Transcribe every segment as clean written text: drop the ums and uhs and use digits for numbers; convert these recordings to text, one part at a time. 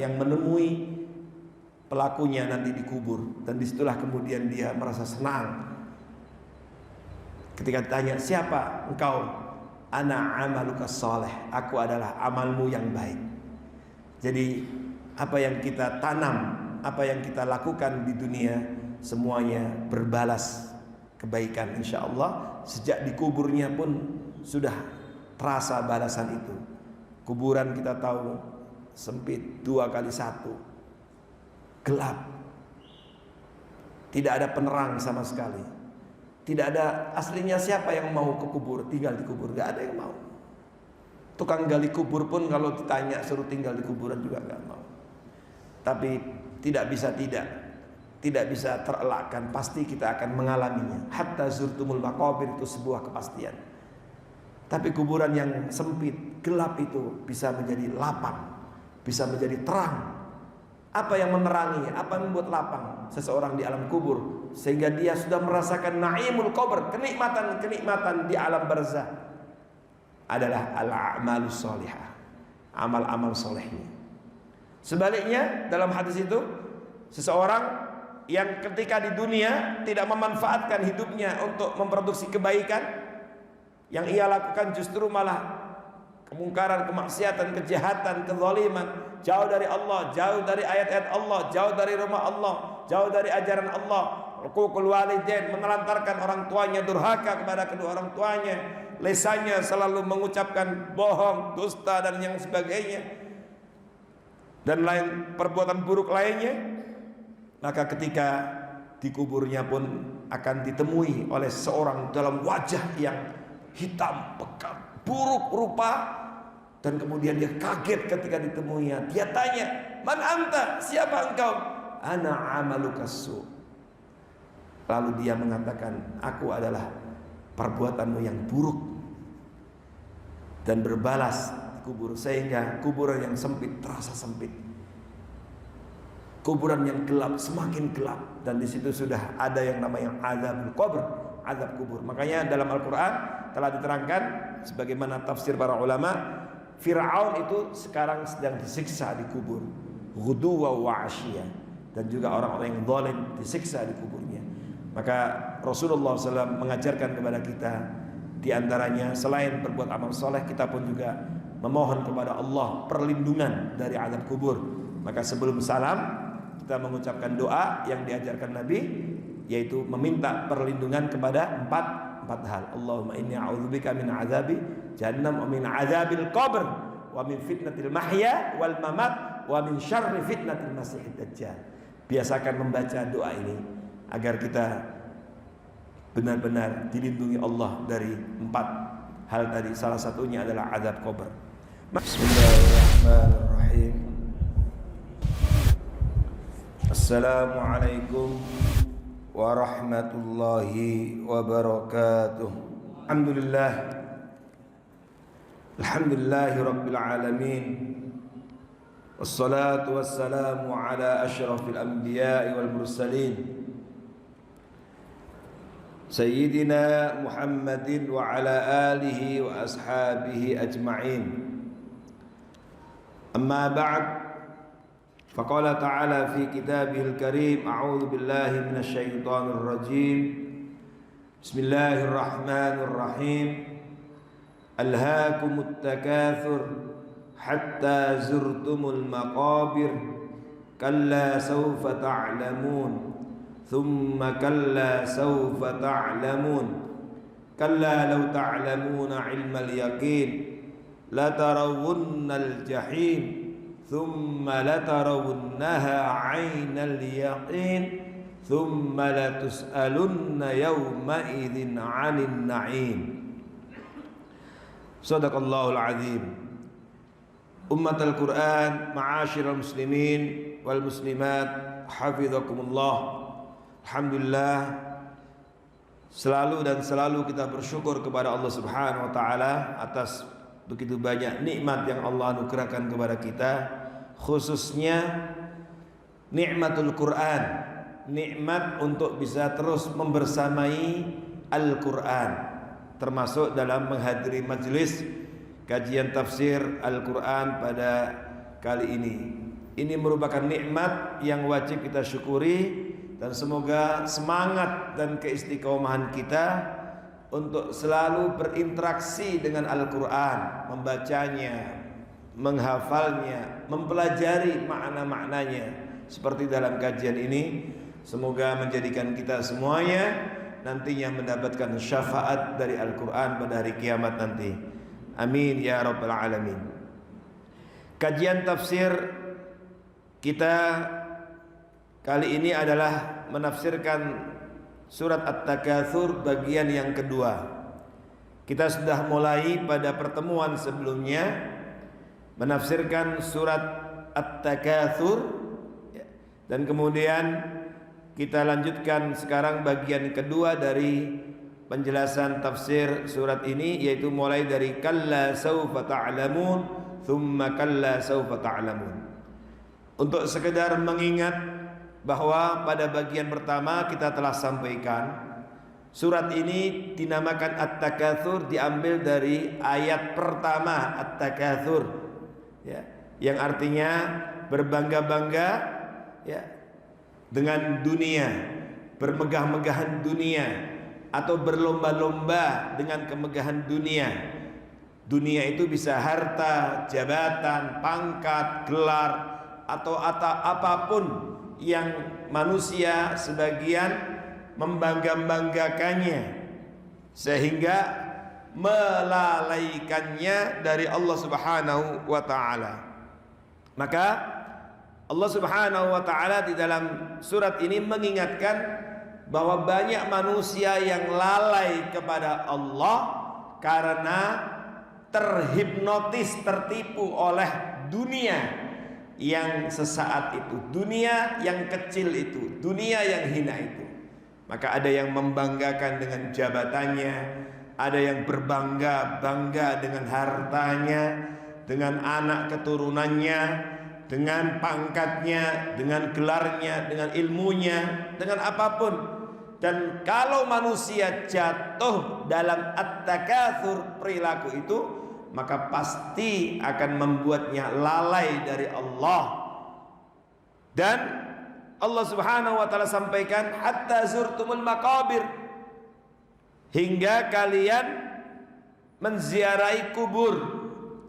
yang menemui pelakunya nanti dikubur, dan disitulah kemudian dia merasa senang ketika ditanya, siapa engkau? Ana amaluka sholeh, aku adalah amalmu yang baik. Jadi apa yang kita tanam, apa yang kita lakukan di dunia, semuanya berbalas kebaikan insyaallah. Sejak dikuburnya pun sudah terasa balasan itu. Kuburan kita tahu sempit 2x1, gelap, tidak ada penerang sama sekali. Tidak ada, aslinya siapa yang mau ke kubur, tinggal di kubur? Gak ada yang mau. Tukang gali kubur pun kalau ditanya suruh tinggal di kuburan juga gak mau. Tapi tidak bisa terelakkan, pasti kita akan mengalaminya. Hatta zurtumul maqabir, itu sebuah kepastian. Tapi kuburan yang sempit, gelap itu bisa menjadi lapang, bisa menjadi terang. Apa yang menerangi, apa yang membuat lapang seseorang di alam kubur, sehingga dia sudah merasakan naimul qabr, kenikmatan di alam barzah, adalah al-a'malus sholihah, amal-amal solehnya. Sebaliknya dalam hadis itu, seseorang yang ketika di dunia tidak memanfaatkan hidupnya untuk memproduksi kebaikan, yang ia lakukan justru malah kemungkaran, kemaksiatan, kejahatan, kezaliman, jauh dari Allah, jauh dari ayat-ayat Allah, jauh dari rumah Allah, jauh dari ajaran Allah, uququl walidain, menelantarkan orang tuanya, durhaka kepada kedua orang tuanya, lisannya selalu mengucapkan bohong, dusta dan yang sebagainya, dan lain perbuatan buruk lainnya, maka ketika dikuburnya pun akan ditemui oleh seorang dalam wajah yang hitam pekat, buruk rupa, dan kemudian dia kaget ketika ditemuinya. Dia tanya, man anta, siapa engkau? Ana amaluka su. Lalu dia mengatakan, aku adalah perbuatanmu yang buruk, dan berbalas kubur, sehingga kuburan yang sempit terasa sempit, kuburan yang gelap semakin gelap, dan di situ sudah ada yang namanya azabul qabr, azab kubur. Makanya dalam Al-Quran telah diterangkan sebagaimana tafsir para ulama, Fir'aun itu sekarang sedang disiksa di kubur, ghuduwa wa asyiyah, dan juga orang-orang yang zalim disiksa di kuburnya. Maka Rasulullah SAW mengajarkan kepada kita, di antaranya selain berbuat amal soleh, kita pun juga memohon kepada Allah perlindungan dari azab kubur. Maka sebelum salam kita mengucapkan doa yang diajarkan Nabi, yaitu meminta perlindungan kepada empat hal. Allahumma inni a'udzubika min azabi jahannam wa min azabil qabr wa min fitnatil mahya wal mamat wa min syarri fitnatil masiihid dajjal. Biasakan membaca doa ini agar kita benar-benar dilindungi Allah dari 4 hal tadi. Salah satunya adalah azab qabr. Bismillahirrahmanirrahim. Assalamualaikum warahmatullahi wabarakatuh. Alhamdulillahi rabbil alamin, wassalatu wassalamu ala asyrafil anbiya'i wal mursalin, sayyidina Muhammadin wa ala alihi wa ashabihi ajma'in. Amma ba'd, faqala ta'ala fi kitabihil karim, a'udzu billahi minasy syaithanir rajim. Bismillahirrahmanirrahim. Alhaakumut takatsur hatta zurtumul maqabir, kalla sawfa ta'lamun, thumma kalla sawfa ta'lamun, kalla law ta'lamuna 'ilmal yaqin la tarawunnal jahim, thumma latarawunnaha 'ainal yaqin, thumma latus'alunna yawma idzin 'anil na'im. Sadaqallahul azim. Ummatul Quran, ma'asyiral muslimin wal muslimat, hafizakumullah. Alhamdulillah, selalu kita bersyukur kepada Allah Subhanahu wa taala atas begitu banyak nikmat yang Allah anugerahkan kepada kita, khususnya nikmatul Quran, nikmat untuk bisa terus membersamai Al-Quran, termasuk dalam menghadiri majelis kajian tafsir Al-Quran pada kali ini. Ini merupakan nikmat yang wajib kita syukuri, dan semoga semangat dan keistiqomahan kita untuk selalu berinteraksi dengan Al-Quran, membacanya, menghafalnya, mempelajari makna-maknanya seperti dalam kajian ini. Semoga menjadikan kita semuanya nantinya mendapatkan syafaat dari Al-Quran pada hari kiamat nanti. Amin ya rabbal alamin. Kajian tafsir kita kali ini adalah menafsirkan surat At-Takatsur bagian yang kedua. Kita sudah mulai pada pertemuan sebelumnya menafsirkan surat At-Takatsur, dan kemudian kita lanjutkan sekarang bagian kedua dari penjelasan tafsir surat ini, yaitu mulai dari kalla saufa ta'lamun thumma kalla saufa ta'lamun. Untuk sekedar mengingat bahwa pada bagian pertama kita telah sampaikan surat ini dinamakan At-Takatsur diambil dari ayat pertama At-Takatsur, ya, yang artinya berbangga-bangga, ya, dengan dunia, bermegah-megahan dunia, atau berlomba-lomba dengan kemegahan dunia. Dunia itu bisa harta, jabatan, pangkat, gelar, atau apapun yang manusia sebagian membangga-banggakannya sehingga melalaikannya dari Allah Subhanahu wa taala. Maka Allah Subhanahu wa taala di dalam surat ini mengingatkan bahwa banyak manusia yang lalai kepada Allah karena terhipnotis, tertipu oleh dunia yang sesaat itu, dunia yang kecil itu, dunia yang hina itu. Maka ada yang membanggakan dengan jabatannya, ada yang berbangga-bangga dengan hartanya, dengan anak keturunannya, dengan pangkatnya, dengan gelarnya, dengan ilmunya, dengan apapun. Dan kalau manusia jatuh dalam at-takatsur, perilaku itu, maka pasti akan membuatnya lalai dari Allah. Dan Allah Subhanahu wa taala sampaikan hatta zurtumul maqabir, hingga kalian menziarahi kubur.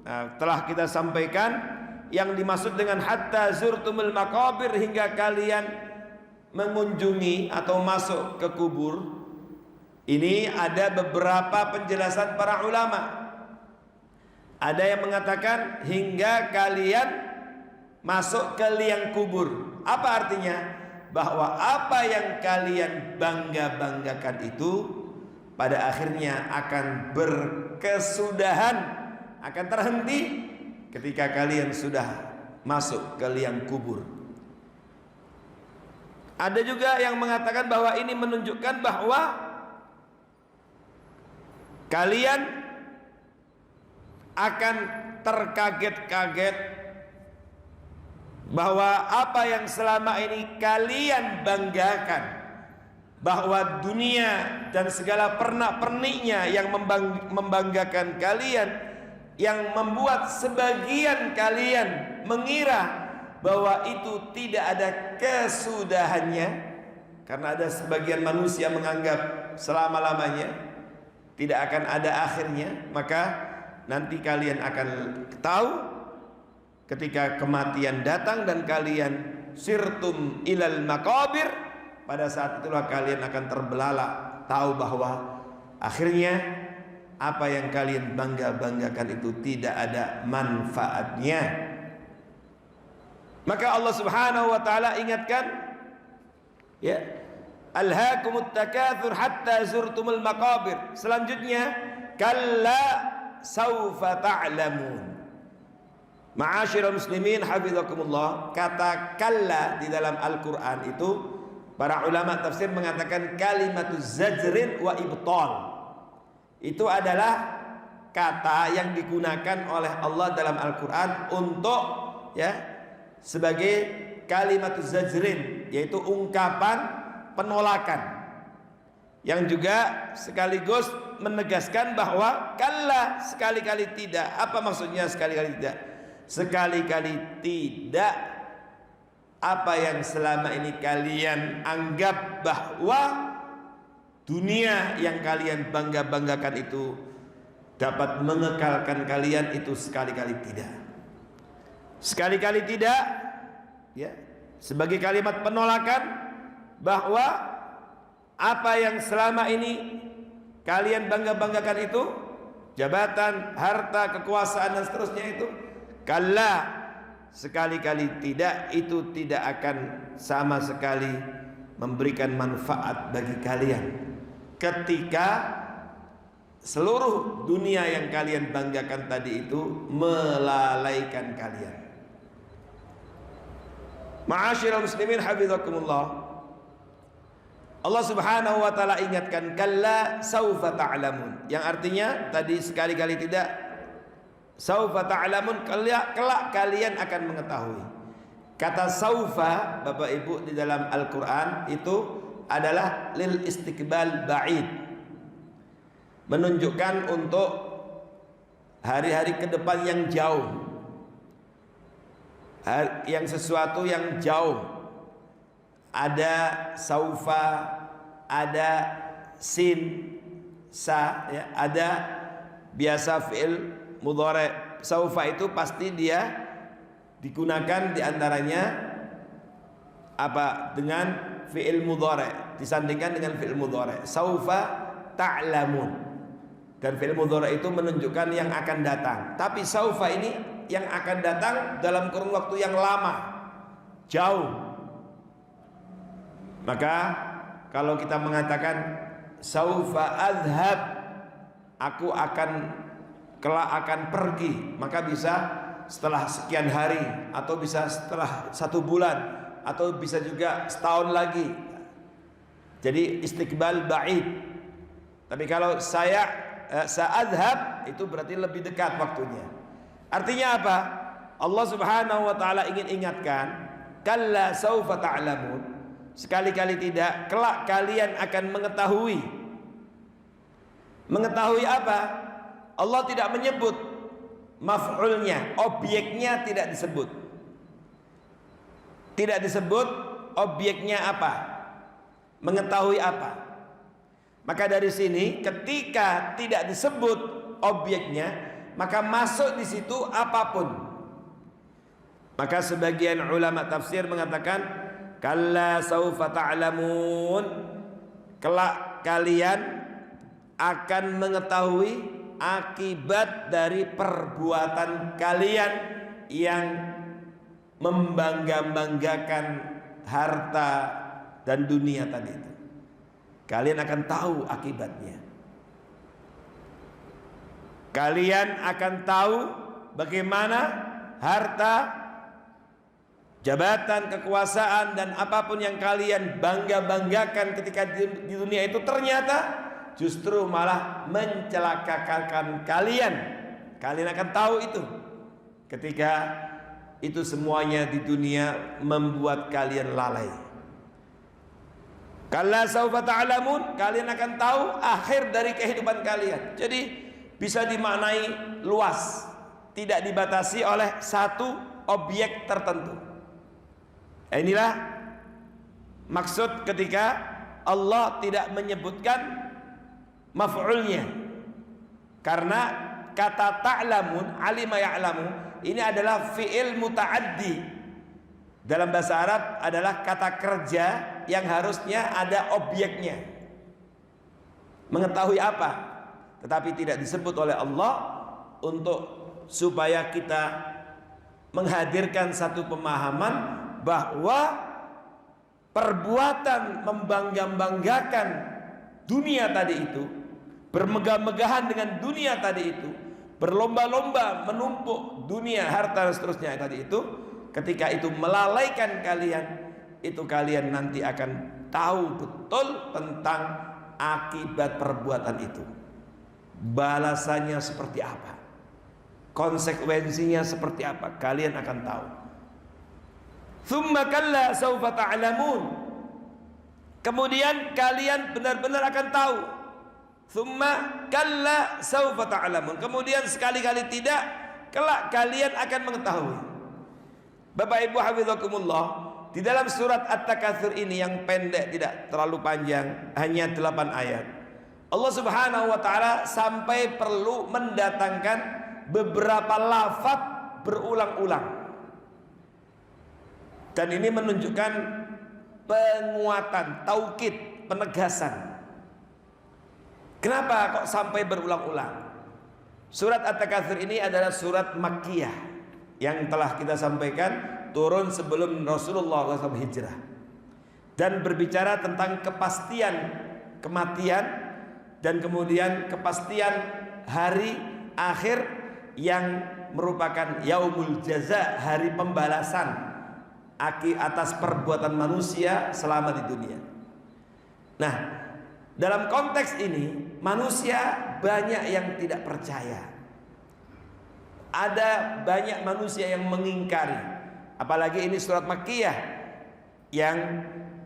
Nah, telah kita sampaikan yang dimaksud dengan hatta zurtumul maqabir, hingga kalian mengunjungi atau masuk ke kubur. Ini ada beberapa penjelasan para ulama. Ada yang mengatakan hingga kalian masuk ke liang kubur. Apa artinya? Bahwa apa yang kalian bangga-banggakan itu pada akhirnya akan berkesudahan, akan terhenti ketika kalian sudah masuk ke liang kubur. Ada juga yang mengatakan bahwa ini menunjukkan bahwa kalian akan terkaget-kaget bahwa apa yang selama ini kalian banggakan, bahwa dunia dan segala pernak-perniknya yang membanggakan kalian, yang membuat sebagian kalian mengira bahwa itu tidak ada kesudahannya, karena ada sebagian manusia menganggap selama-lamanya tidak akan ada akhirnya. Maka nanti kalian akan tahu ketika kematian datang dan kalian sirtum ilal maqabir, pada saat itulah kalian akan terbelalak, tahu bahwa akhirnya apa yang kalian bangga-banggakan itu tidak ada manfaatnya. Maka Allah Subhanahu wa taala ingatkan, ya, alhaakumut takatsur hatta zurtumul maqabir. Selanjutnya kalla saufa ta'lamun. Ma'asyiral muslimin hafizakumullah, kata kalla di dalam Al-Qur'an itu para ulama tafsir mengatakan kalimatuz zajrin wa ibtal. Itu adalah kata yang digunakan oleh Allah dalam Al-Qur'an untuk, ya, sebagai kalimatuz zajrin, yaitu ungkapan penolakan, yang juga sekaligus menegaskan bahwa kalla, sekali-kali tidak. Apa maksudnya sekali-kali tidak? Sekali-kali tidak apa yang selama ini kalian anggap bahwa dunia yang kalian bangga-banggakan itu dapat mengekalkan kalian, itu sekali-kali tidak. Sekali-kali tidak, ya, sebagai kalimat penolakan bahwa apa yang selama ini kalian bangga-banggakan itu, jabatan, harta, kekuasaan dan seterusnya itu, kalla, sekali-kali tidak, itu tidak akan sama sekali memberikan manfaat bagi kalian ketika seluruh dunia yang kalian banggakan tadi itu melalaikan kalian. Ma'asyiral muslimin hafizakumullah, Allah Subhanahu wa taala ingatkan kalla saufa ta'lamun, yang artinya tadi sekali-kali tidak, saufa ta'lamun, kelak kalian akan mengetahui. Kata saufa Bapak Ibu di dalam Al-Qur'an itu adalah lil istiqbal ba'id, menunjukkan untuk hari-hari ke depan yang jauh, yang sesuatu yang jauh. Ada saufa, ada sin, sa, ya, ada biasa fi'il mudhari'. Saufa itu pasti dia digunakan diantaranya apa, dengan fi'il mudhari', disandingkan dengan fi'il mudhari'. Saufa ta'lamun, dan fi'il mudhari' itu menunjukkan yang akan datang. Tapi saufa ini yang akan datang dalam kurun waktu yang lama, jauh. Maka kalau kita mengatakan saufa adhab, aku akan kelak akan pergi, maka bisa setelah sekian hari, atau bisa setelah 1 bulan, atau bisa juga setahun lagi. Jadi istiqbal ba'id. Tapi kalau sa'adhab, itu berarti lebih dekat waktunya. Artinya apa? Allah Subhanahu wa taala ingin ingatkan, kalla saufa ta'lamun, sekali-kali tidak, kelak kalian akan mengetahui. Mengetahui apa? Allah tidak menyebut maf'ulnya, objeknya tidak disebut. Tidak disebut objeknya apa, mengetahui apa. Maka dari sini ketika tidak disebut objeknya, maka masuk di situ apapun. Maka sebagian ulama tafsir mengatakan kalla saufa ta'lamun, kelak kalian akan mengetahui akibat dari perbuatan kalian yang membangga-banggakan harta dan dunia tadi itu. Kalian akan tahu akibatnya. Kalian akan tahu bagaimana harta, jabatan, kekuasaan, dan apapun yang kalian bangga-banggakan ketika di dunia itu ternyata justru malah mencelakakan kalian. Kalian akan tahu itu ketika itu semuanya di dunia membuat kalian lalai. Kalla saufa ta'lamun, kalian akan tahu akhir dari kehidupan kalian. Jadi bisa dimaknai luas, tidak dibatasi oleh satu objek tertentu. Inilah maksud ketika Allah tidak menyebutkan maf'ulnya, karena kata ta'lamun, alima ya'lamu, ini adalah fi'il muta'addi. Dalam bahasa Arab adalah kata kerja yang harusnya ada objeknya, mengetahui apa, tetapi tidak disebut oleh Allah untuk supaya kita menghadirkan satu pemahaman bahwa perbuatan membangga-banggakan dunia tadi itu, bermegah-megahan dengan dunia tadi itu, berlomba-lomba menumpuk dunia, harta dan seterusnya tadi itu, ketika itu melalaikan kalian, itu kalian nanti akan tahu betul tentang akibat perbuatan itu, balasannya seperti apa, konsekuensinya seperti apa, kalian akan tahu. Tsumma kalla saufa ta'lamun, kemudian kalian benar-benar akan tahu. Tsumma kalla saufa ta'lamun, kemudian sekali-kali tidak, kelak kalian akan mengetahui. Bapak Ibu hafizakumullah, di dalam surat At-Takatsur ini yang pendek, tidak terlalu panjang, hanya 8 ayat, Allah Subhanahu wa taala sampai perlu mendatangkan beberapa lafaz berulang-ulang. Dan ini menunjukkan penguatan, taukid, penegasan. Kenapa kok sampai berulang-ulang? Surat At-Takatsur ini adalah surat Makkiyah yang telah kita sampaikan, turun sebelum Rasulullah SAW hijrah, dan berbicara tentang kepastian kematian dan kemudian kepastian hari akhir yang merupakan yaumul jaza, hari pembalasan atas perbuatan manusia selama di dunia. Nah, dalam konteks ini manusia banyak yang tidak percaya. Ada banyak manusia yang mengingkari. Apalagi ini surat Makkiyah yang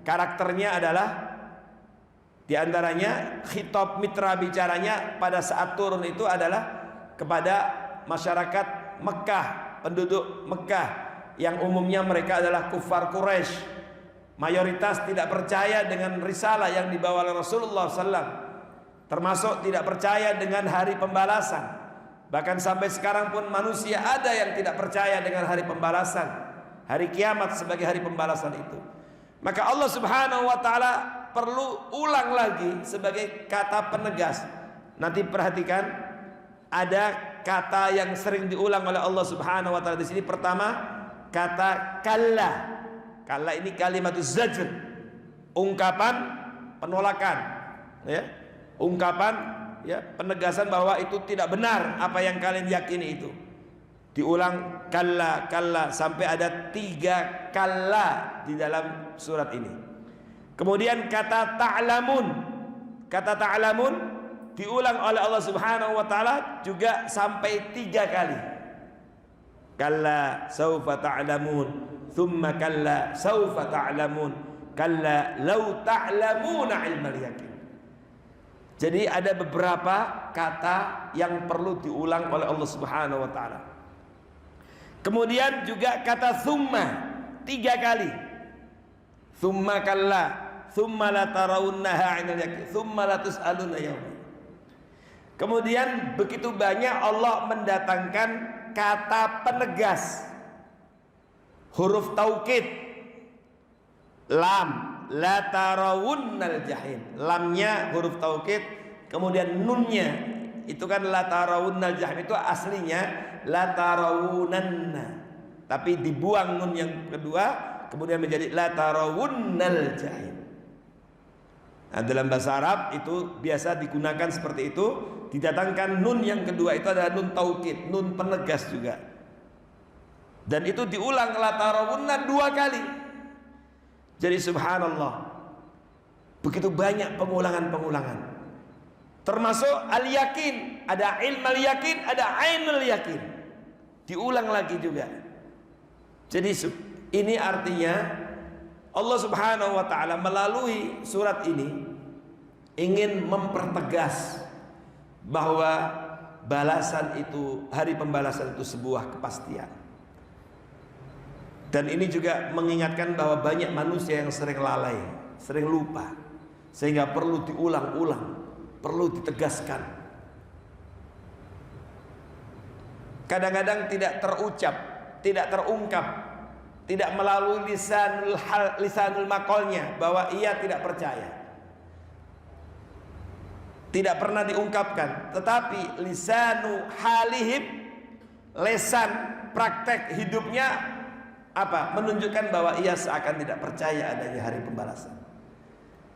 karakternya adalah diantaranya khitab mitra bicaranya pada saat turun itu adalah kepada masyarakat Mekah, penduduk Mekah yang umumnya mereka adalah kufar Quraisy, mayoritas tidak percaya dengan risalah yang dibawa oleh Rasulullah SAW, termasuk tidak percaya dengan hari pembalasan. Bahkan sampai sekarang pun manusia ada yang tidak percaya dengan hari pembalasan, hari kiamat sebagai hari pembalasan itu. Maka Allah Subhanahu wa taala perlu ulang lagi sebagai kata penegas. Nanti perhatikan, ada kata yang sering diulang oleh Allah Subhanahu wa taala di sini. Pertama, kata kalla. Kalla ini kalimatuz zajr, ungkapan penolakan, ya. Ungkapan, ya, penegasan bahwa itu tidak benar apa yang kalian yakini itu. Diulang kalla, kalla, sampai ada 3 kalla di dalam surat ini. Kemudian kata ta'lamun. Kata ta'lamun diulang oleh Allah Subhanahu wa taala juga sampai 3 kali. Kalla saufa ta'lamun, thumma kalla saufa ta'lamun, kalla law ta'lamuna ilmal yaqin. Jadi ada beberapa kata yang perlu diulang oleh Allah Subhanahu wa taala. Kemudian juga kata thumma 3 kali. Thumma kalla, thumma la tarawunnaha 'ainal yaqin, thumma la tus'aluna yauma. Kemudian begitu banyak Allah mendatangkan kata penegas, huruf taukid, lam, la tarawunnal jahim, lamnya huruf taukid, kemudian nunnya itu kan la tarawunnal jahim, itu aslinya la tarawunanna, tapi dibuang nun yang kedua kemudian menjadi la tarawunnal jahim. Nah, dalam bahasa Arab itu biasa digunakan seperti itu, didatangkan nun yang kedua itu adalah nun taukid, nun penegas juga. Dan itu diulang la tarawunna 2 kali. Jadi subhanallah, begitu banyak pengulangan-pengulangan. Termasuk al-yakin, ada ilmal yakin, ada ainul yakin. Diulang lagi juga. Jadi ini artinya Allah Subhanahu wa taala melalui surat ini ingin mempertegas bahwa balasan itu, hari pembalasan itu sebuah kepastian. Dan ini juga mengingatkan bahwa banyak manusia yang sering lalai, sering lupa, sehingga perlu diulang-ulang, perlu ditegaskan. Kadang-kadang tidak terucap, tidak terungkap, tidak melalui lisanul maqalnya bahwa ia tidak percaya, tidak pernah diungkapkan. Tetapi lisanu halihim, lesan praktek hidupnya apa? Menunjukkan bahwa ia seakan tidak percaya adanya hari pembalasan.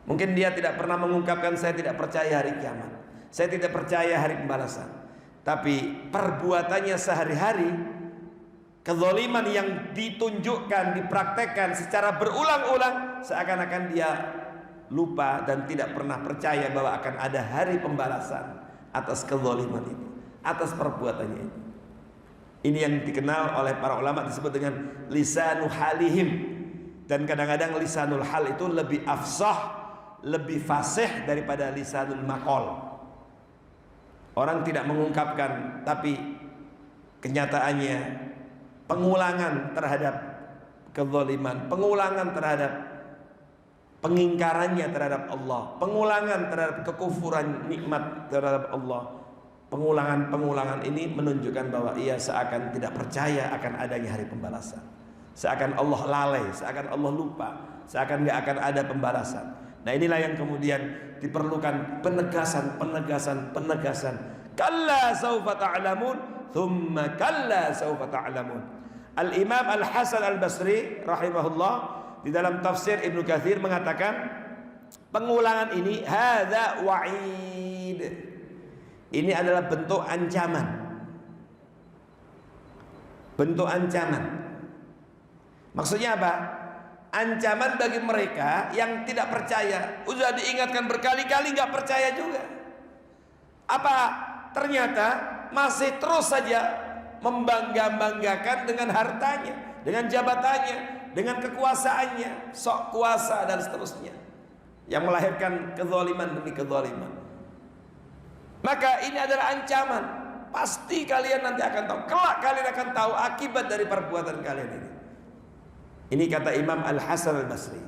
Mungkin dia tidak pernah mengungkapkan saya tidak percaya hari kiamat, saya tidak percaya hari pembalasan, tapi perbuatannya sehari-hari, kezaliman yang ditunjukkan, dipraktekkan secara berulang-ulang, seakan-akan dia lupa dan tidak pernah percaya bahwa akan ada hari pembalasan atas kezaliman itu, atas perbuatannya itu. Ini yang dikenal oleh para ulama disebut dengan lisanu halihim. Dan kadang-kadang lisanul hal itu lebih afsah, lebih fasih daripada lisanul maqal. Orang tidak mengungkapkan, tapi kenyataannya pengulangan terhadap kezaliman, pengulangan terhadap pengingkarannya terhadap Allah, pengulangan terhadap kekufuran nikmat terhadap Allah. Pengulangan-pengulangan ini menunjukkan bahwa ia seakan tidak percaya akan adanya hari pembalasan, seakan Allah lalai, seakan Allah lupa, seakan nggak akan ada pembalasan. Nah, inilah yang kemudian diperlukan penegasan. Kalla saufa ta'lamun, thumma kalla saufa ta'lamun. Al-Imam Al-Hasan Al-Basri rahimahullah di dalam tafsir Ibnu Katsir mengatakan pengulangan ini hadza wa'id. Ini adalah bentuk ancaman. Bentuk ancaman. Maksudnya apa? Ancaman bagi mereka yang tidak percaya. Sudah diingatkan berkali-kali nggak percaya juga. Apa? Ternyata masih terus saja membangga-banggakan dengan hartanya, dengan jabatannya, dengan kekuasaannya, sok kuasa dan seterusnya, yang melahirkan kezaliman demi kezaliman. Maka ini adalah ancaman. Pasti kalian nanti akan tahu. Kelak kalian akan tahu akibat dari perbuatan kalian ini. Ini kata Imam Al-Hasan Al-Basri.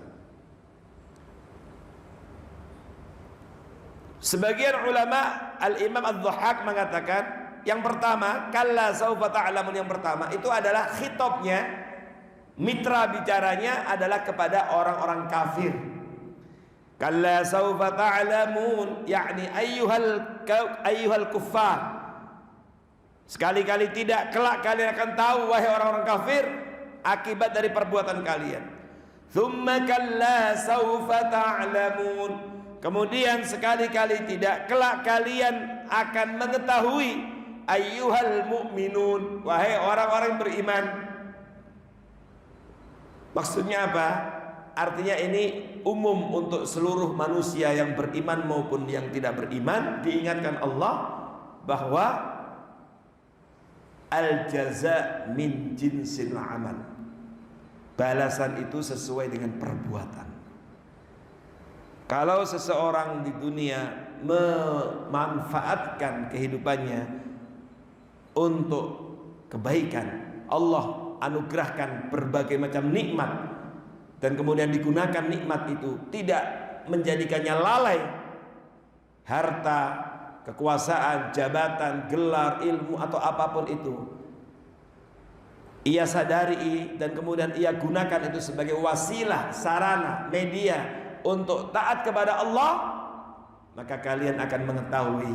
Sebagian ulama, Al-Imam Ad-Dhahhak mengatakan, yang pertama, kalla saufa ta'lamun, yang pertama itu adalah khitabnya, mitra bicaranya adalah kepada orang-orang kafir. Kalla saufa ta'lamun, yakni ayyuhal kuffar. Sekali-kali tidak, kelak kalian akan tahu wahai orang-orang kafir akibat dari perbuatan kalian. Tsumma kalla saufa ta'lamun. Kemudian sekali-kali tidak, kelak kalian akan mengetahui ayyuhal mu'minun, wahai orang-orang yang beriman. Maksudnya apa? Artinya ini umum untuk seluruh manusia yang beriman maupun yang tidak beriman. Diingatkan Allah bahwa al-jaza min jinsil amal. Balasan itu sesuai dengan perbuatan. Kalau seseorang di dunia memanfaatkan kehidupannya untuk kebaikan, Allah anugerahkan berbagai macam nikmat, dan kemudian digunakan nikmat itu tidak menjadikannya lalai, harta, kekuasaan, jabatan, gelar, ilmu atau apapun itu, ia sadari dan kemudian ia gunakan itu sebagai wasilah, sarana, media untuk taat kepada Allah, maka kalian akan mengetahui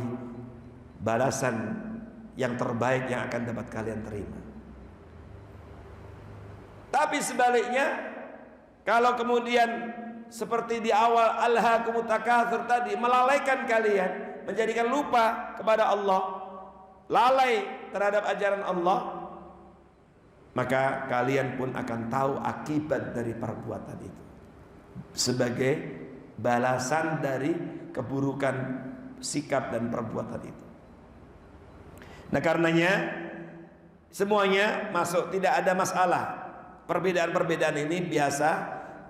balasan yang terbaik yang akan dapat kalian terima. Tapi sebaliknya, kalau kemudian seperti di awal alhaakumut takatsur tadi, melalaikan kalian, menjadikan lupa kepada Allah, lalai terhadap ajaran Allah, maka kalian pun akan tahu akibat dari perbuatan itu sebagai balasan dari keburukan sikap dan perbuatan itu. Nah, karenanya semuanya masuk, tidak ada masalah. Perbedaan-perbedaan ini biasa,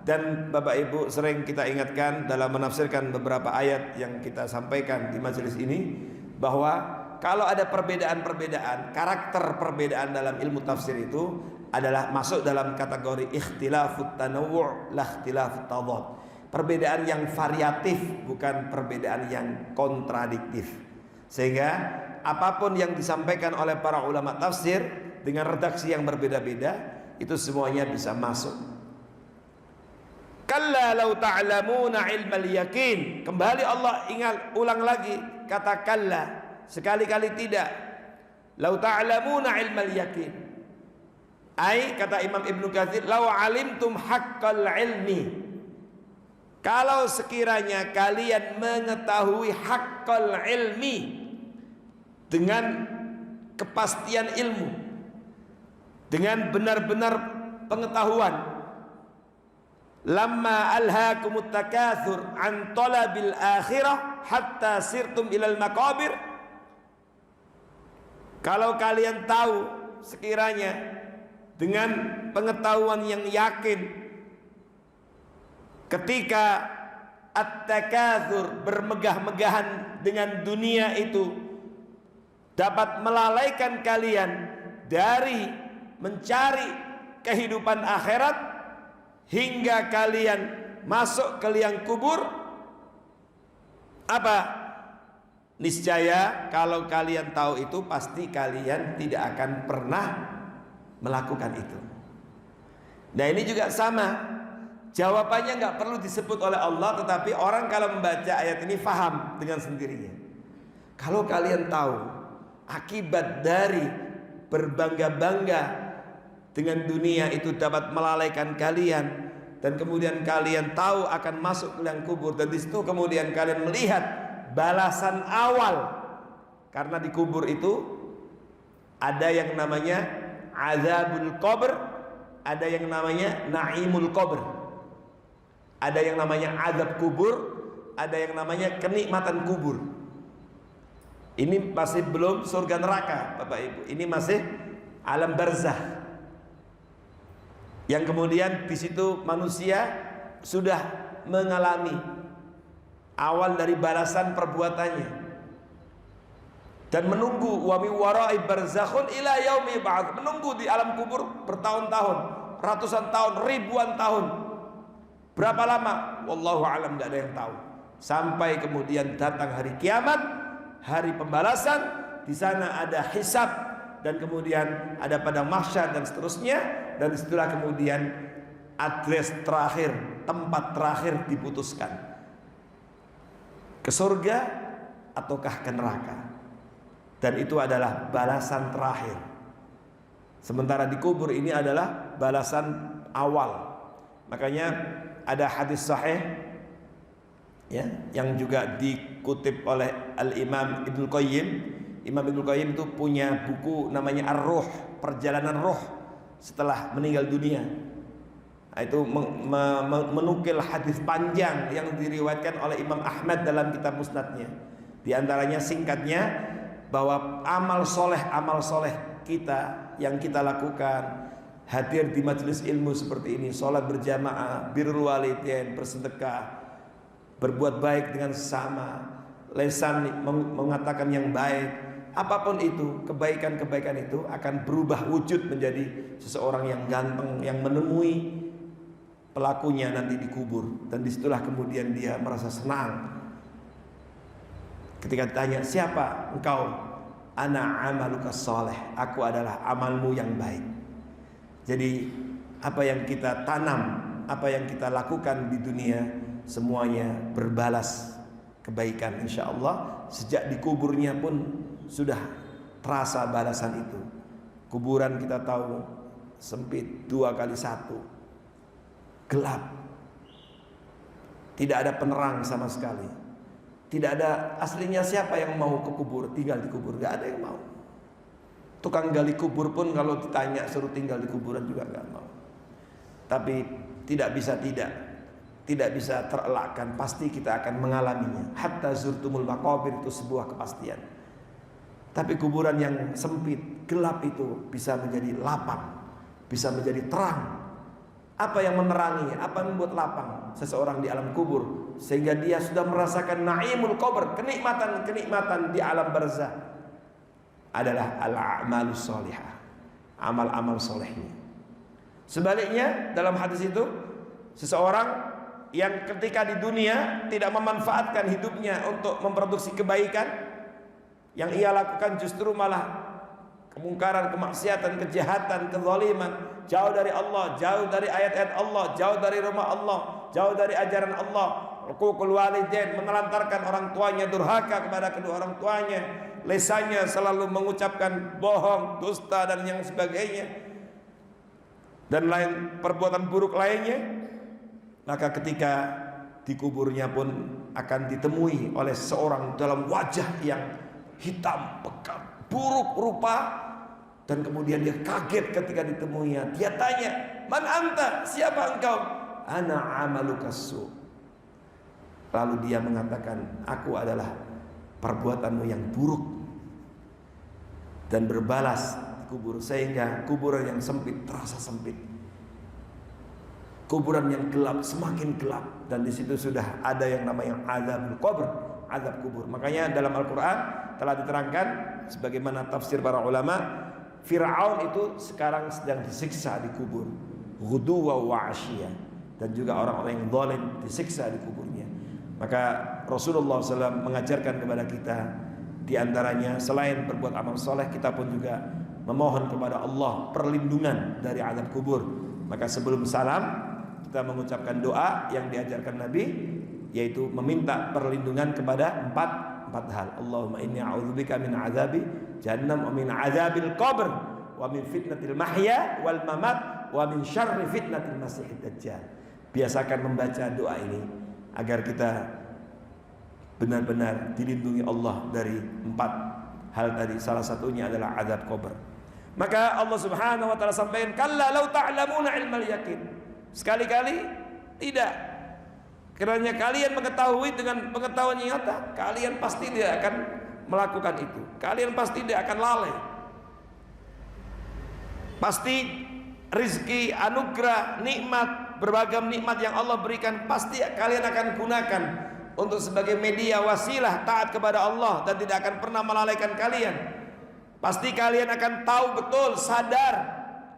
dan Bapak Ibu sering kita ingatkan dalam menafsirkan beberapa ayat yang kita sampaikan di majelis ini, bahwa kalau ada perbedaan-perbedaan, karakter perbedaan dalam ilmu tafsir itu adalah masuk dalam kategori ikhtilafut tanawwu' la ikhtilafut tadad. Perbedaan yang variatif, bukan perbedaan yang kontradiktif. Sehingga apapun yang disampaikan oleh para ulama tafsir dengan redaksi yang berbeda-beda, itu semuanya bisa masuk. Kalla law ta'lamuna ilmal yakin. Kembali Allah ulang lagi kata kalla, sekali-kali tidak. Law ta'lamuna ilmal yakin. Ai, kata Imam Ibnu Katsir, law alimtum haqqal ilmi. Kalau sekiranya kalian mengetahui haqqal ilmi, dengan kepastian ilmu, dengan benar-benar pengetahuan, lamma alhaakumut takatsur an talabil akhirah hatta sirtum ilal maqabir. Kalau kalian tahu sekiranya dengan pengetahuan yang yakin, ketika at-takatsur, bermegah-megahan dengan dunia itu, dapat melalaikan kalian dari mencari kehidupan akhirat, hingga kalian masuk ke liang kubur, apa? Niscaya kalau kalian tahu itu, pasti kalian tidak akan pernah melakukan itu. Nah ini juga sama, jawabannya nggak perlu disebut oleh Allah, tetapi orang kalau membaca ayat ini faham dengan sendirinya. Kalau kalian tahu akibat dari berbangga-bangga dengan dunia itu dapat melalaikan kalian, dan kemudian kalian tahu akan masuk ke liang kubur, dan di situ kemudian kalian melihat balasan awal, karena di kubur itu ada yang namanya azabul qabr, ada yang namanya naimul qabr, ada yang namanya azab kubur, ada yang namanya kenikmatan kubur. Ini masih belum surga neraka, Bapak Ibu. Ini masih alam barzah, yang kemudian di situ manusia sudah mengalami awal dari balasan perbuatannya dan menunggu wa min wara'i barzakhun ila yaumi ba'ats, menunggu di alam kubur bertahun-tahun, ratusan tahun, ribuan tahun. Berapa lama? Wallahu alam, enggak ada yang tahu. Sampai kemudian datang hari kiamat, hari pembalasan. Di sana ada hisab, dan kemudian ada padang mahsyar dan seterusnya, dan setelah kemudian address terakhir, tempat terakhir diputuskan, ke surga ataukah ke neraka. Dan itu adalah balasan terakhir. Sementara di kubur ini adalah balasan awal. Makanya ada hadis sahih ya, yang juga dikutip oleh Al-Imam Ibnu Qayyim. Imam Ibnu Qayyim itu punya buku namanya Ar-Ruh, perjalanan roh setelah meninggal dunia. Nah, itu menukil hadis panjang yang diriwayatkan oleh Imam Ahmad dalam kitab Musnadnya. Di antaranya singkatnya bahwa amal soleh kita yang kita lakukan, hadir di majelis ilmu seperti ini, sholat berjamaah, birrul walidain, bersedekah, berbuat baik dengan sesama, lesan mengatakan yang baik, apapun itu, kebaikan-kebaikan itu akan berubah wujud menjadi seseorang yang ganteng, yang menemui pelakunya nanti dikubur. Dan disitulah kemudian dia merasa senang ketika ditanya, siapa engkau? Ana amaluka sholeh, aku adalah amalmu yang baik. Jadi apa yang kita tanam, apa yang kita lakukan di dunia, semuanya berbalas kebaikan insya Allah. Sejak di kuburnya pun sudah terasa balasan itu. Kuburan kita tahu sempit, 2x1, gelap, tidak ada penerang sama sekali. Tidak ada, aslinya siapa yang mau ke kubur, tinggal di kubur? Gak ada yang mau. Tukang gali kubur pun kalau ditanya suruh tinggal di kuburan juga gak mau. Tapi tidak bisa terelakkan, pasti kita akan mengalaminya. Hatta zurtumul maqabir, itu sebuah kepastian. Tapi kuburan yang sempit, gelap itu bisa menjadi lapang, bisa menjadi terang. Apa yang menerangi, apa yang membuat lapang seseorang di alam kubur, sehingga dia sudah merasakan naimul qabr, kenikmatan di alam barzah, adalah al-a'malus sholihah, amal-amal solehnya. Sebaliknya dalam hadis itu, seseorang yang ketika di dunia tidak memanfaatkan hidupnya untuk memproduksi kebaikan, yang ia lakukan justru malah kemungkaran, kemaksiatan, kejahatan, kezaliman, jauh dari Allah, jauh dari ayat-ayat Allah, jauh dari rumah Allah, jauh dari ajaran Allah, uququl walidain, menelantarkan orang tuanya, durhaka kepada kedua orang tuanya, lisannya selalu mengucapkan bohong, dusta dan yang sebagainya, dan lain perbuatan buruk lainnya. Maka ketika di kuburnya pun akan ditemui oleh seorang dalam wajah yang hitam pekat, buruk rupa, dan kemudian dia kaget ketika ditemuinya. Dia tanya, man anta, siapa engkau? Ana amalukasu. Lalu dia mengatakan, aku adalah perbuatanmu yang buruk, dan berbalas di kubur. Sehingga kuburan yang sempit terasa sempit, kuburan yang gelap semakin gelap, dan di situ sudah ada yang namanya azabul qabr, azab kubur. Makanya dalam Al-Quran telah diterangkan sebagaimana tafsir para ulama, Fir'aun itu sekarang sedang disiksa di kubur, ghuduwa wa asyiyah. dan juga orang-orang yang zalim disiksa di kuburnya. Maka Rasulullah SAW mengajarkan kepada kita, di antaranya selain berbuat amal soleh, kita pun juga memohon kepada Allah perlindungan dari azab kubur. Maka sebelum salam kita mengucapkan doa yang diajarkan Nabi, yaitu meminta perlindungan kepada empat hal. Allahumma inni a'udzubika min azabi jahannam wa min azabil qabr wa min fitnatil mahya wal mamat wa min syarri fitnatil masiihid dajjal. Biasakan membaca doa ini agar kita benar-benar dilindungi Allah dari 4 hal tadi. Salah satunya adalah azab kubur. Maka Allah Subhanahu wa taala sampaikan, kalla law ta'lamuna ilmal yaqin. Sekali-kali tidak. Kiranya kalian mengetahui dengan pengetahuan yang nyata, kalian pasti tidak akan melakukan itu. Kalian pasti tidak akan lalai. Pasti rizki, anugerah, nikmat, berbagai nikmat yang Allah berikan pasti kalian akan gunakan untuk sebagai media wasilah taat kepada Allah dan tidak akan pernah melalaikan kalian. Pasti kalian akan tahu betul, sadar,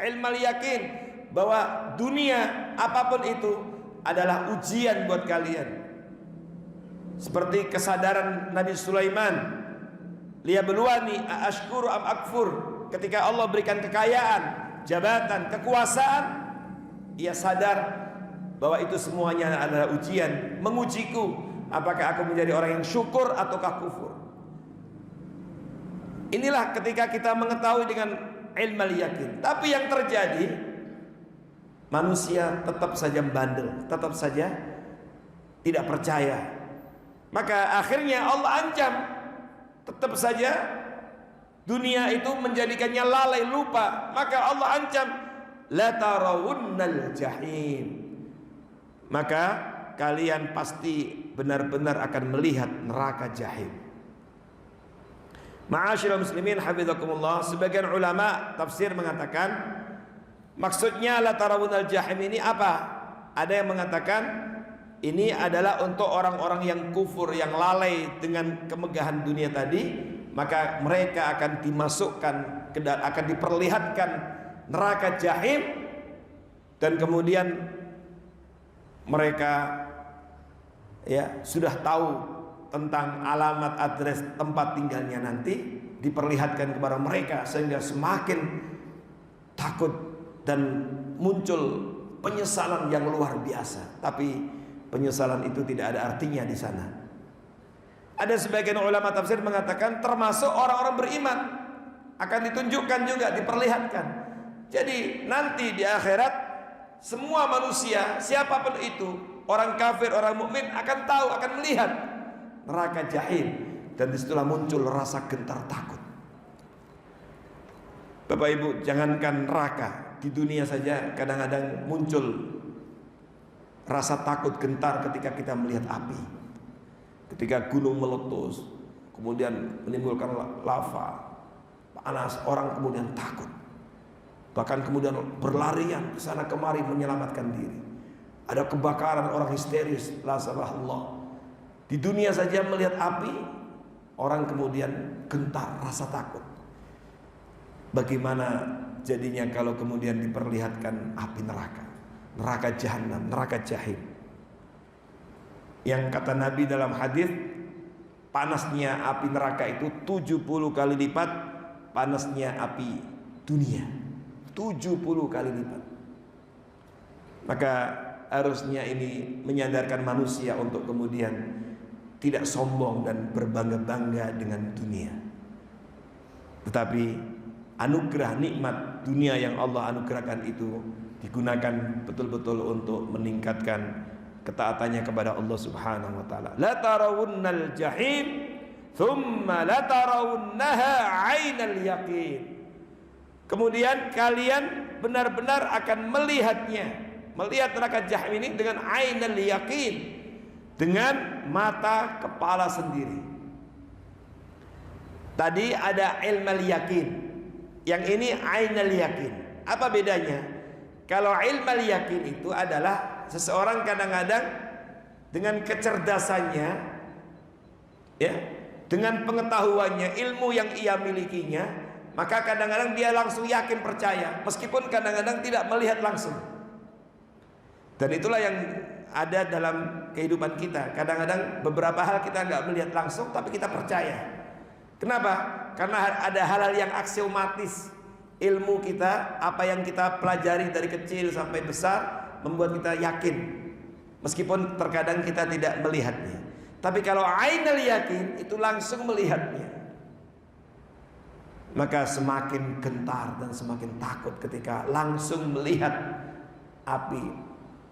ilmal yakin, bahwa dunia apapun itu adalah ujian buat kalian. Seperti kesadaran Nabi Sulaiman, liyabluwani aashkuru am akfur. Ketika Allah berikan kekayaan, jabatan, kekuasaan, ia sadar bahwa itu semuanya adalah ujian, mengujiku, apakah aku menjadi orang yang syukur ataukah kufur. Inilah ketika kita mengetahui dengan ilmal yakin. Tapi yang terjadi, manusia tetap saja bandel, tetap saja tidak percaya. Maka akhirnya Allah ancam, tetap saja dunia itu menjadikannya lalai, lupa. Maka Allah ancam, la tarawunnal jahim. Maka kalian pasti benar-benar akan melihat neraka jahim. Ma'asyiral muslimin hafizakumullah, sebagian ulama tafsir mengatakan maksudnya la tarawunnal jahim ini apa? Ada yang mengatakan ini adalah untuk orang-orang yang kufur, yang lalai dengan kemegahan dunia tadi, maka mereka akan dimasukkan, akan diperlihatkan neraka jahim, dan kemudian mereka sudah tahu tentang alamat, adres, tempat tinggalnya nanti, diperlihatkan kepada mereka sehingga semakin takut dan muncul penyesalan yang luar biasa. Tapi penyesalan itu tidak ada artinya di sana. Ada sebagian ulama tafsir mengatakan termasuk orang-orang beriman akan ditunjukkan juga, diperlihatkan. Jadi nanti di akhirat semua manusia siapapun itu, orang kafir, orang mukmin akan tahu, akan melihat neraka jahim, dan disitulah muncul rasa gentar takut. Bapak Ibu, jangankan neraka, di dunia saja kadang-kadang muncul rasa takut gentar ketika kita melihat api. Ketika gunung meletus, kemudian menimbulkan lava, panas, orang kemudian takut. Bahkan kemudian berlarian ke sana kemari menyelamatkan diri. Ada kebakaran, orang histeris, la sabahullah. Di dunia saja melihat api, orang kemudian gentar, rasa takut. Bagaimana jadinya kalau kemudian diperlihatkan api neraka, neraka jahanam, neraka jahim, yang kata Nabi dalam hadis, panasnya api neraka itu 70 kali lipat panasnya api dunia, 70 kali lipat. Maka harusnya ini menyadarkan manusia untuk kemudian tidak sombong dan berbangga-bangga dengan dunia. Tetapi anugerah nikmat dunia yang Allah anugerahkan itu digunakan betul-betul untuk meningkatkan ketaatannya kepada Allah Subhanahu wa taala. La tarawunnal jahim thumma la tarawunnaha 'ainal yaqin. Kemudian kalian benar-benar akan melihatnya, melihat neraka jahim ini dengan 'ainal yaqin, dengan mata kepala sendiri. Tadi ada ilmal yakin, yang ini ainal yakin. Apa bedanya? Kalau ilmal yakin itu adalah seseorang kadang-kadang dengan kecerdasannya, dengan pengetahuannya, ilmu yang ia milikinya, maka kadang-kadang dia langsung yakin, percaya, meskipun kadang-kadang tidak melihat langsung. Dan itulah yang ada dalam kehidupan kita. Kadang-kadang beberapa hal kita nggak melihat langsung, tapi kita percaya. Kenapa? Karena ada hal-hal yang aksiomatis. Ilmu kita, apa yang kita pelajari dari kecil sampai besar, membuat kita yakin. Meskipun terkadang kita tidak melihatnya. Tapi kalau ainul yakin, itu langsung melihatnya. Maka semakin gentar dan semakin takut ketika langsung melihat api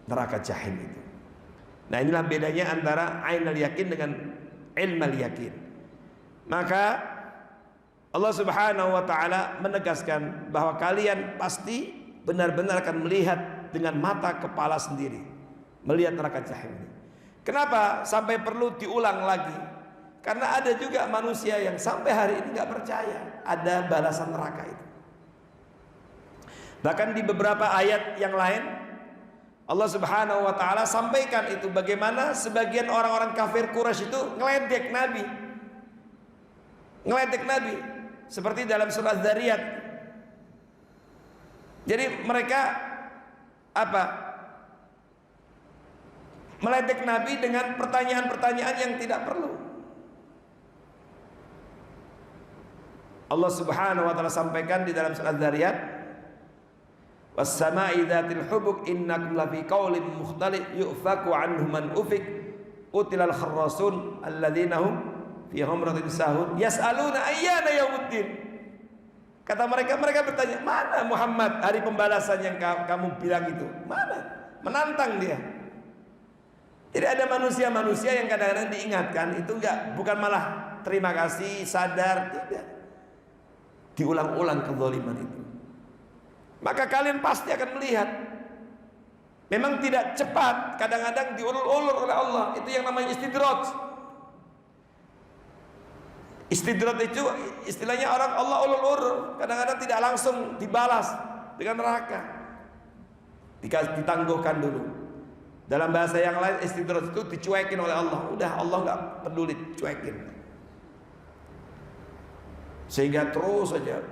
neraka jahim itu. Nah, inilah bedanya antara ainul yakin dengan ilmul yakin. Maka Allah Subhanahu wa taala menegaskan bahwa kalian pasti benar-benar akan melihat dengan mata kepala sendiri, melihat neraka jahim ini. Kenapa sampai perlu diulang lagi? Karena ada juga manusia yang sampai hari ini nggak percaya ada balasan neraka itu. Bahkan di beberapa ayat yang lain Allah Subhanahu wa taala sampaikan itu bagaimana sebagian orang-orang kafir Quraisy itu ngeledek Nabi. Ngeledek Nabi seperti dalam surah Dzariyat. Jadi mereka apa? Meledek Nabi dengan pertanyaan-pertanyaan yang tidak perlu. Allah Subhanahu wa taala sampaikan di dalam surah Dzariyat, was-sama'i dzatil hubuk innakum lafi qaulin mukhtalif yufaku anhu man ufik utilal kharrasun alladzina hum fi ghamratin sahun yas'aluna ayyana yaumuddin. Kata mereka bertanya, mana Muhammad hari pembalasan yang kamu bilang itu? Mana? Menantang dia. Jadi ada manusia-manusia yang kadang-kadang diingatkan itu bukan malah terima kasih, sadar, tidak. Diulang-ulang kezaliman itu. Maka kalian pasti akan melihat. Memang tidak cepat, kadang-kadang diulur-ulur oleh Allah. Itu yang namanya istidraj. Istidraj itu istilahnya orang Allah ulur-ulur, kadang-kadang tidak langsung dibalas dengan neraka. Ditangguhkan dulu. Dalam bahasa yang lain istidraj itu dicuekin oleh Allah. Udah Allah nggak peduli, cuekin. Sehingga terus saja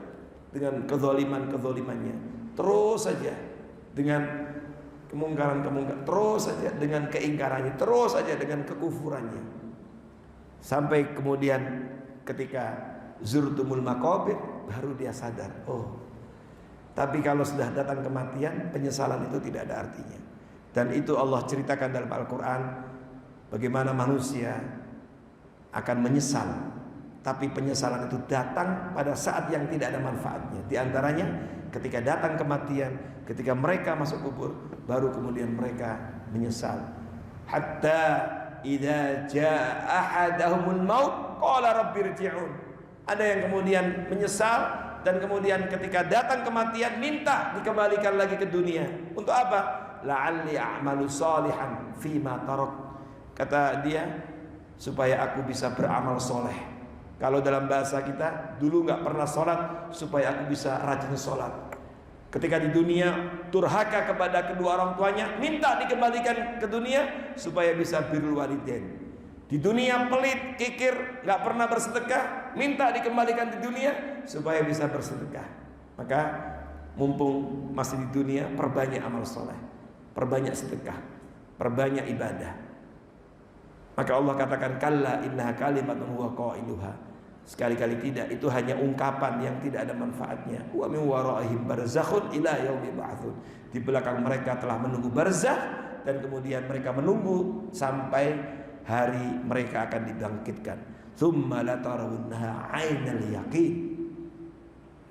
dengan kezalimannya, terus saja dengan kemungkaran, terus saja dengan keingkarannya, terus saja dengan kekufurannya, sampai kemudian ketika zurtumul maqabir baru dia sadar, oh, tapi kalau sudah datang kematian, penyesalan itu tidak ada artinya. Dan itu Allah ceritakan dalam Al-Quran bagaimana manusia akan menyesal, tapi penyesalan itu datang pada saat yang tidak ada manfaatnya. Di antaranya ketika datang kematian, ketika mereka masuk kubur, baru kemudian mereka menyesal. Hatta idza jaa ahadahumul maut qala rabbirji'un. Ada yang kemudian menyesal dan kemudian ketika datang kematian minta dikembalikan lagi ke dunia. Untuk apa? La'alli a'malu salihan fima tarak. Kata dia, supaya aku bisa beramal soleh. Kalau dalam bahasa kita, dulu nggak pernah sholat, supaya aku bisa rajin sholat. Ketika di dunia durhaka kepada kedua orang tuanya, minta dikembalikan ke dunia supaya bisa birrul walidain. Di dunia pelit, kikir, nggak pernah bersedekah, minta dikembalikan di dunia supaya bisa bersedekah. Maka mumpung masih di dunia, perbanyak amal soleh, perbanyak sedekah, perbanyak ibadah. Maka Allah katakan, kalla innaha kalimatun huwa qailuha. Sekali-kali tidak, itu hanya ungkapan yang tidak ada manfaatnya. Wa min waraihim barzakhun ila yaumi ba'tsun. Di belakang mereka telah menunggu barzakh, dan kemudian mereka menunggu sampai hari mereka akan dibangkitkan. Tsumma la tarawunnaha 'ainal yaqin.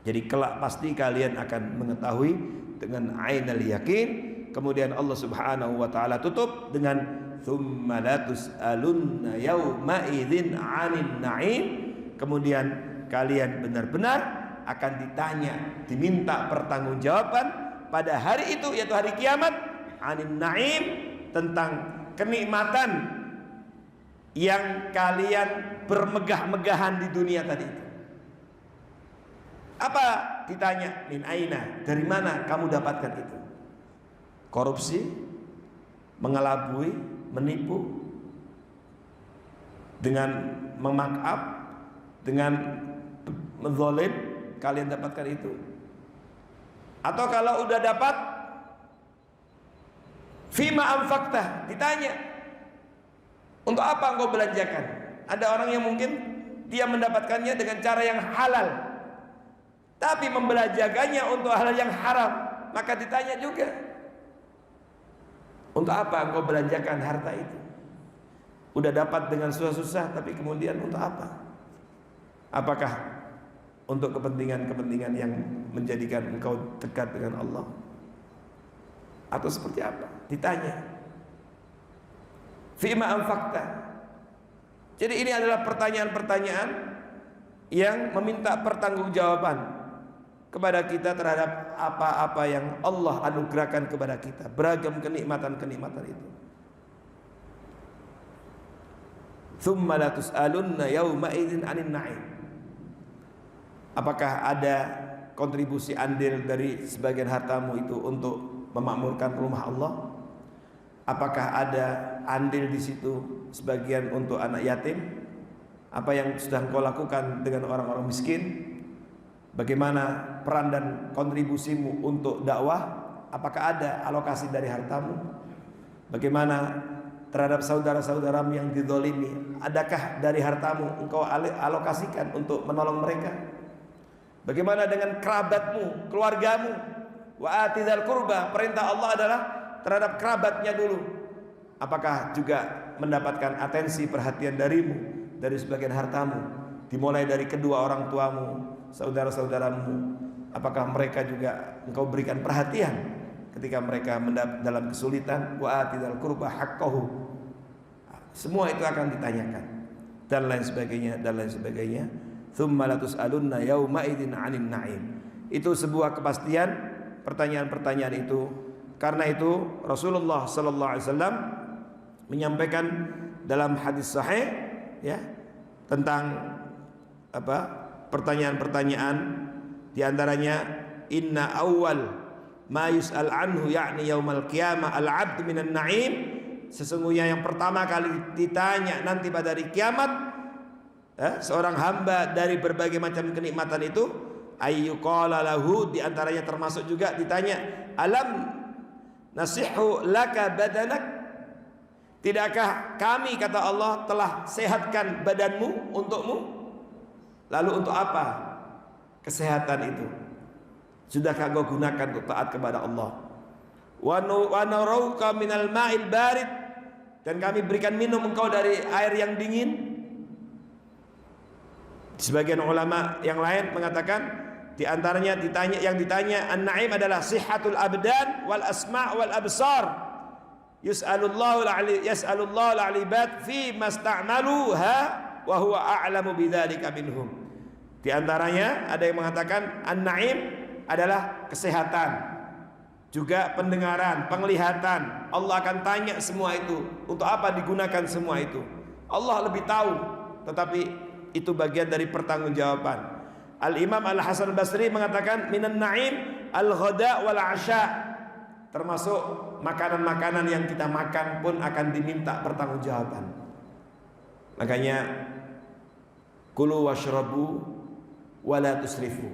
Jadi kelak pasti kalian akan mengetahui dengan 'ainal yaqin. Kemudian Allah Subhanahu wa taala tutup dengan tsumma la tus'alunna yauma idzin 'anil na'im. Kemudian kalian benar-benar akan ditanya, diminta pertanggungjawaban pada hari itu, yaitu hari kiamat, anin naim, tentang kenikmatan yang kalian bermegah-megahan di dunia tadi itu. Apa ditanya? Min aina, dari mana kamu dapatkan itu? Korupsi, mengelabui, menipu, dengan memakap, dengan menzalim, kalian dapatkan itu. Atau kalau udah dapat, Fima anfaqtah, ditanya, untuk apa engkau belanjakan? Ada orang yang mungkin dia mendapatkannya dengan cara yang halal, tapi membelanjakannya untuk hal yang haram, maka ditanya juga, untuk apa engkau belanjakan harta itu? Udah dapat dengan susah-susah, tapi kemudian untuk apa? Apakah untuk kepentingan-kepentingan yang menjadikan engkau dekat dengan Allah? Atau seperti apa? Ditanya. Fima anfaqta. Jadi ini adalah pertanyaan-pertanyaan yang meminta pertanggungjawaban kepada kita terhadap apa-apa yang Allah anugerahkan kepada kita, beragam kenikmatan-kenikmatan itu. Tsumma la tus'alunna yauma idzin 'anil na'im. Apakah ada kontribusi andil dari sebagian hartamu itu untuk memakmurkan rumah Allah? Apakah ada andil di situ sebagian untuk anak yatim? Apa yang sudah engkau lakukan dengan orang-orang miskin? Bagaimana peran dan kontribusimu untuk dakwah? Apakah ada alokasi dari hartamu? Bagaimana terhadap saudara-saudaramu yang dizalimi? Adakah dari hartamu engkau alokasikan untuk menolong mereka? Bagaimana dengan kerabatmu, keluargamu? Wa atizal qurba, perintah Allah adalah terhadap kerabatnya dulu. Apakah juga mendapatkan atensi perhatian darimu dari sebagian hartamu, dimulai dari kedua orang tuamu, saudara-saudaramu? Apakah mereka juga engkau berikan perhatian ketika mereka dalam kesulitan? Wa atizal qurba haqqahu. Semua itu akan ditanyakan dan lain sebagainya dan lain sebagainya. Tsumma la tus'alunna yauma idzin 'anil na'im. Itu sebuah kepastian pertanyaan-pertanyaan itu. Karena itu Rasulullah sallallahu alaihi wasallam menyampaikan dalam hadis sahih ya tentang apa? Pertanyaan-pertanyaan di antaranya inna awwal ma yus'al anhu yakni yaumal qiyamah al-'abd minan na'im. Sesungguhnya yang pertama kali ditanya nanti pada hari kiamat seorang hamba dari berbagai macam kenikmatan itu ayyuqala lahu, di antaranya termasuk juga ditanya alam nasihu laka badanak, tidakkah kami kata Allah telah sehatkan badanmu untukmu? Lalu untuk apa kesehatan itu? Sudahkah kau gunakan untuk taat kepada Allah? Wa narauka minal ma'il barid, dan kami berikan minum engkau dari air yang dingin. Sebagian ulama yang lain mengatakan di antaranya ditanya an-na'im adalah sihhatul abdan wal asma' wal absar. Yas'alullahu al-'ibad fi masta'maluha wa huwa a'lamu bidzalika minhum. Di antaranya ada yang mengatakan an-na'im adalah kesehatan, juga pendengaran, penglihatan. Allah akan tanya semua itu, untuk apa digunakan semua itu? Allah lebih tahu, tetapi itu bagian dari pertanggungjawaban. Al-Imam Al-Hasan Al-Basri mengatakan minan na'im al-ghada wal 'asha, termasuk makanan-makanan yang kita makan pun akan diminta pertanggungjawaban. Makanya kulu washrabu wala tusrifu.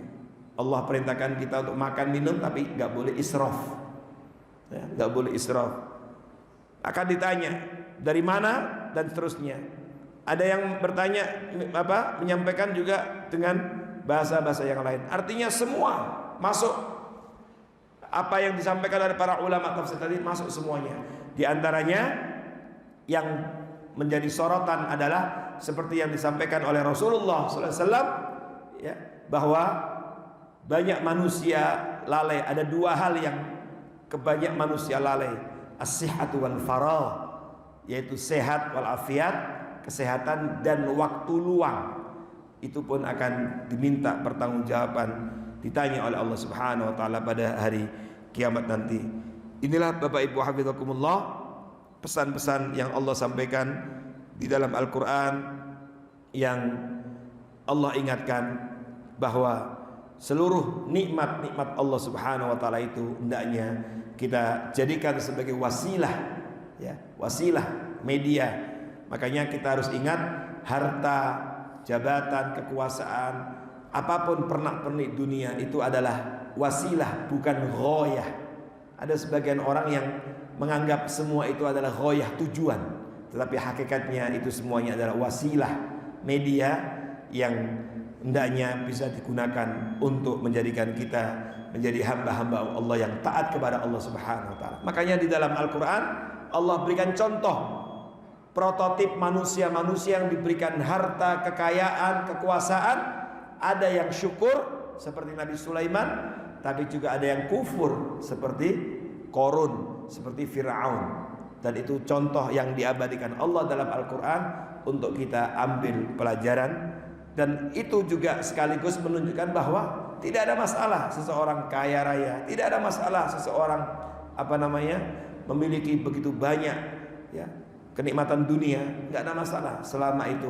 Allah perintahkan kita untuk makan minum tapi enggak boleh israf. Ya, enggak boleh israf. Akan ditanya dari mana dan seterusnya. Ada yang bertanya menyampaikan juga dengan bahasa-bahasa yang lain. Artinya semua masuk, apa yang disampaikan oleh para ulama tafsir tadi masuk semuanya. Di antaranya yang menjadi sorotan adalah seperti yang disampaikan oleh Rasulullah SAW, ya, bahwa banyak manusia lalai. Ada dua hal yang kebanyak manusia lalai, as-sihhatu wal faragh, yaitu sehat wal afiat, kesehatan dan waktu luang. Itu pun akan diminta pertanggungjawaban, ditanya oleh Allah Subhanahu wa taala pada hari kiamat nanti. Inilah Bapak Ibu hafizakumullah pesan-pesan yang Allah sampaikan di dalam Al-Qur'an, yang Allah ingatkan bahwa seluruh nikmat-nikmat Allah Subhanahu wa taala itu hendaknya kita jadikan sebagai wasilah, ya, wasilah, media. Makanya kita harus ingat, harta, jabatan, kekuasaan, apapun pernak-pernik dunia itu adalah wasilah, bukan ghoyah. Ada sebagian orang yang menganggap semua itu adalah ghoyah, tujuan, tetapi hakikatnya itu semuanya adalah wasilah, media yang hendaknya bisa digunakan untuk menjadikan kita menjadi hamba-hamba Allah yang taat kepada Allah Subhanahu wa taala. Makanya di dalam Al-Qur'an Allah berikan contoh prototip manusia-manusia yang diberikan harta, kekayaan, kekuasaan. Ada yang syukur seperti Nabi Sulaiman, tapi juga ada yang kufur seperti Qarun, seperti Fir'aun. Dan itu contoh yang diabadikan Allah dalam Al-Qur'an untuk kita ambil pelajaran. Dan itu juga sekaligus menunjukkan bahwa tidak ada masalah seseorang kaya raya, tidak ada masalah seseorang memiliki begitu banyak ya kenikmatan dunia, nggak ada masalah selama itu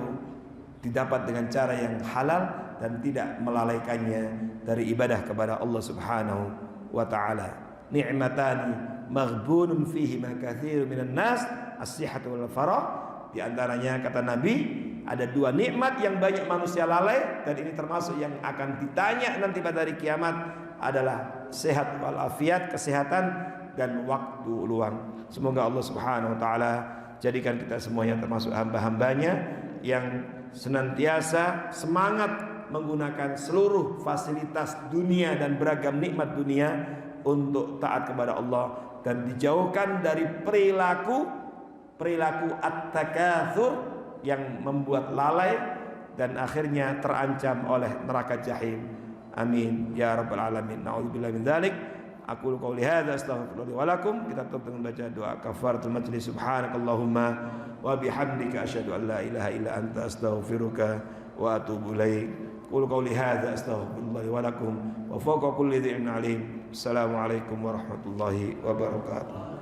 didapat dengan cara yang halal dan tidak melalaikannya dari ibadah kepada Allah Subhanahu wa taala. Ni'matani maghbunun fihi ma katsirun minan nas, as-sihhatu wal farah. Di antaranya kata Nabi, ada dua nikmat yang banyak manusia lalai, dan ini termasuk yang akan ditanya nanti pada hari kiamat adalah sehat wal afiat, kesehatan dan waktu luang. Semoga Allah Subhanahu wa taala jadikan kita semuanya termasuk hamba-hambanya yang senantiasa semangat menggunakan seluruh fasilitas dunia dan beragam nikmat dunia untuk taat kepada Allah, dan dijauhkan dari perilaku at-takatsur yang membuat lalai dan akhirnya terancam oleh neraka jahim. Amin ya rabbal alamin. Na'udzubillahi min dzalik. Aku qouli hadza astaghfirullah wa lakum. Kita tutup dengan baca doa kafaratul majlis. Subhanakallahumma wa bihamdika asyhadu an la ilaha illa anta astaghfiruka wa atubu ilaik. Qul qouli hadza astaghfirullah wa lakum wa fawqa kulli dzin alim. Assalamualaikum warahmatullahi wabarakatuh.